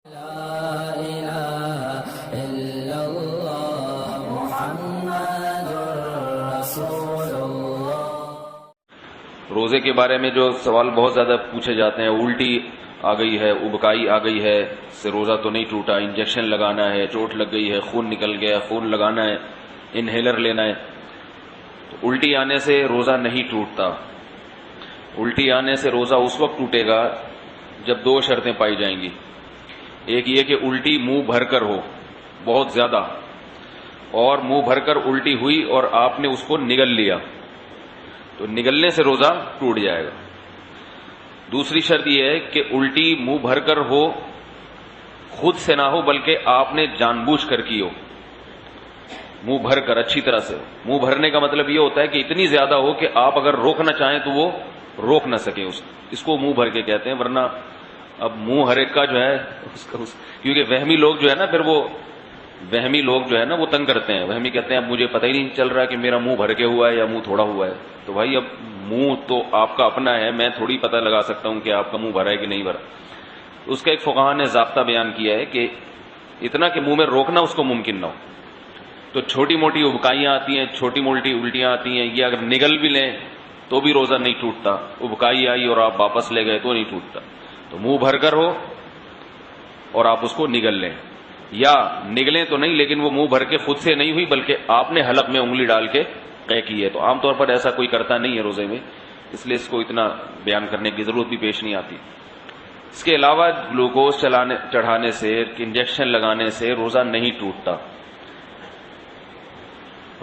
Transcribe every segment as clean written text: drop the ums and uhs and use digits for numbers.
لا إله إلا الله محمد رسول الله۔ روزے کے بارے میں جو سوال بہت زیادہ پوچھے جاتے ہیں، الٹی آ گئی ہے، ابکائی آ گئی ہے، سے روزہ تو نہیں ٹوٹا، انجیکشن لگانا ہے، چوٹ لگ گئی ہے، خون نکل گیا، خون لگانا ہے، انہیلر لینا ہے، تو الٹی آنے سے روزہ نہیں ٹوٹتا۔ الٹی آنے سے روزہ اس وقت ٹوٹے گا جب دو شرطیں پائی جائیں گی۔ ایک یہ کہ الٹی منہ بھر کر ہو بہت زیادہ، اور منہ بھر کر الٹی ہوئی اور آپ نے اس کو نگل لیا تو نگلنے سے روزہ ٹوٹ جائے گا۔ دوسری شرط یہ ہے کہ الٹی منہ بھر کر ہو، خود سے نہ ہو بلکہ آپ نے جان بوجھ کر کی ہو، منہ بھر کر اچھی طرح سے ہو۔ منہ بھرنے کا مطلب یہ ہوتا ہے کہ اتنی زیادہ ہو کہ آپ اگر روکنا چاہیں تو وہ روک نہ سکیں، اس کو منہ بھر کے کہتے ہیں۔ ورنہ اب منہ ہر ایک کا جو ہے کیونکہ وہمی لوگ جو ہے نا، پھر وہ وہمی لوگ جو ہے نا وہ تنگ کرتے ہیں۔ وہمی کہتے ہیں اب مجھے پتہ ہی نہیں چل رہا کہ میرا منہ بھر کے ہوا ہے یا منہ تھوڑا ہوا ہے۔ تو بھائی اب منہ تو آپ کا اپنا ہے، میں تھوڑی پتہ لگا سکتا ہوں کہ آپ کا منہ بھرا ہے کہ نہیں بھرا۔ اس کا ایک فقہا نے ضابطہ بیان کیا ہے کہ اتنا کہ منہ میں روکنا اس کو ممکن نہ ہو۔ تو چھوٹی موٹی ابکائیاں آتی ہیں، چھوٹی موٹی الٹیاں آتی ہیں، یہ اگر نگل بھی لیں تو بھی روزہ نہیں ٹوٹتا۔ ابکائی آئی اور آپ واپس لے گئے تو نہیں ٹوٹتا۔ تو منہ بھر کر ہو اور آپ اس کو نگل لیں، یا نگلیں تو نہیں لیکن وہ منہ بھر کے خود سے نہیں ہوئی بلکہ آپ نے حلق میں انگلی ڈال کے قے کی ہے۔ تو عام طور پر ایسا کوئی کرتا نہیں ہے روزے میں، اس لیے اس کو اتنا بیان کرنے کی ضرورت بھی پیش نہیں آتی۔ اس کے علاوہ گلوکوز چڑھانے سے، انجیکشن لگانے سے روزہ نہیں ٹوٹتا۔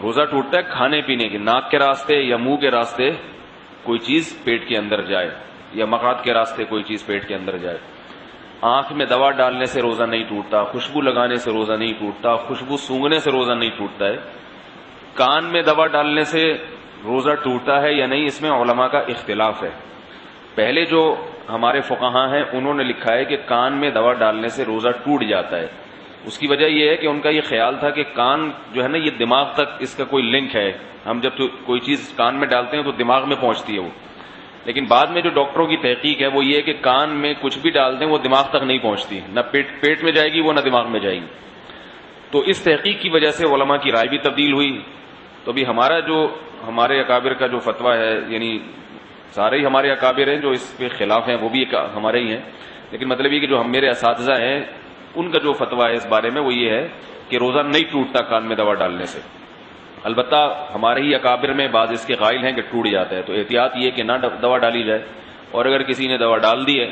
روزہ ٹوٹتا ہے کھانے پینے کے، ناک کے راستے یا منہ کے راستے کوئی چیز پیٹ کے اندر جائے، یا مقعد کے راستے کوئی چیز پیٹ کے اندر جائے۔ آنکھ میں دوا ڈالنے سے روزہ نہیں ٹوٹتا، خوشبو لگانے سے روزہ نہیں ٹوٹتا، خوشبو سونگھنے سے روزہ نہیں ٹوٹتا ہے۔ کان میں دوا ڈالنے سے روزہ ٹوٹتا ہے یا نہیں، اس میں علماء کا اختلاف ہے۔ پہلے جو ہمارے فقہاء ہیں انہوں نے لکھا ہے کہ کان میں دوا ڈالنے سے روزہ ٹوٹ جاتا ہے۔ اس کی وجہ یہ ہے کہ ان کا یہ خیال تھا کہ کان جو ہے نا یہ دماغ تک اس کا کوئی لنک ہے، ہم جب کوئی چیز کان میں ڈالتے ہیں تو دماغ میں پہنچتی ہے وہ، لیکن بعد میں جو ڈاکٹروں کی تحقیق ہے وہ یہ ہے کہ کان میں کچھ بھی ڈال دیں وہ دماغ تک نہیں پہنچتی، نہ پیٹ میں جائے گی وہ، نہ دماغ میں جائے گی۔ تو اس تحقیق کی وجہ سے علماء کی رائے بھی تبدیل ہوئی۔ تو ابھی ہمارے اکابر کا جو فتویٰ ہے، یعنی سارے ہی ہمارے اکابر ہیں جو اس کے خلاف ہیں وہ بھی ہمارے ہی ہیں، لیکن مطلب یہ کہ جو میرے اساتذہ ہیں ان کا جو فتویٰ ہے اس بارے میں وہ یہ ہے کہ روزہ نہیں ٹوٹتا کان میں دوا ڈالنے سے۔ البتہ ہمارے ہی اکابر میں بعض اس کے قائل ہیں کہ ٹوٹ جاتا ہے، تو احتیاط یہ کہ نہ دوا ڈالی جائے، اور اگر کسی نے دوا ڈال دی ہے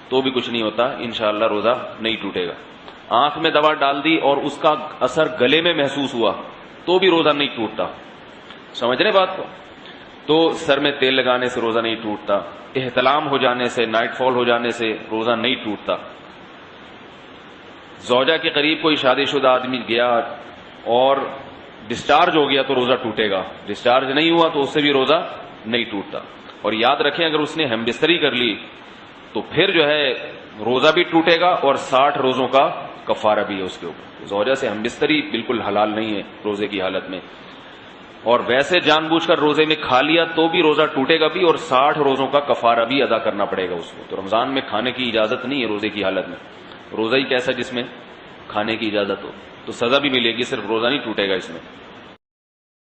تو بھی کچھ نہیں ہوتا، انشاءاللہ روزہ نہیں ٹوٹے گا۔ آنکھ میں دوا ڈال دی اور اس کا اثر گلے میں محسوس ہوا تو بھی روزہ نہیں ٹوٹتا، سمجھ رہے بات کو؟ تو سر میں تیل لگانے سے روزہ نہیں ٹوٹتا، احتلام ہو جانے سے، نائٹ فال ہو جانے سے روزہ نہیں ٹوٹتا۔ زوجہ کے قریب کوئی شادی شدہ آدمی گیا اور ڈسچارج ہو گیا تو روزہ ٹوٹے گا، ڈسچارج نہیں ہوا تو اس سے بھی روزہ نہیں ٹوٹتا۔ اور یاد رکھیں اگر اس نے ہم بستری کر لی تو پھر جو ہے روزہ بھی ٹوٹے گا اور 60 روزوں کا کفارہ بھی ہے اس کے اوپر۔ زوجہ سے ہم بستری بالکل حلال نہیں ہے روزے کی حالت میں، اور ویسے جان بوجھ کر روزے میں کھا لیا تو بھی روزہ ٹوٹے گا بھی، اور 60 روزوں کا کفارہ بھی ادا کرنا پڑے گا اس کو۔ تو رمضان میں کھانے کی اجازت نہیں ہے روزے کی حالت میں، روزہ ہی کیسا جس میں کھانے کی اجازت ہو، تو سزا بھی ملے گی، صرف روزہ نہیں ٹوٹے گا اس میں۔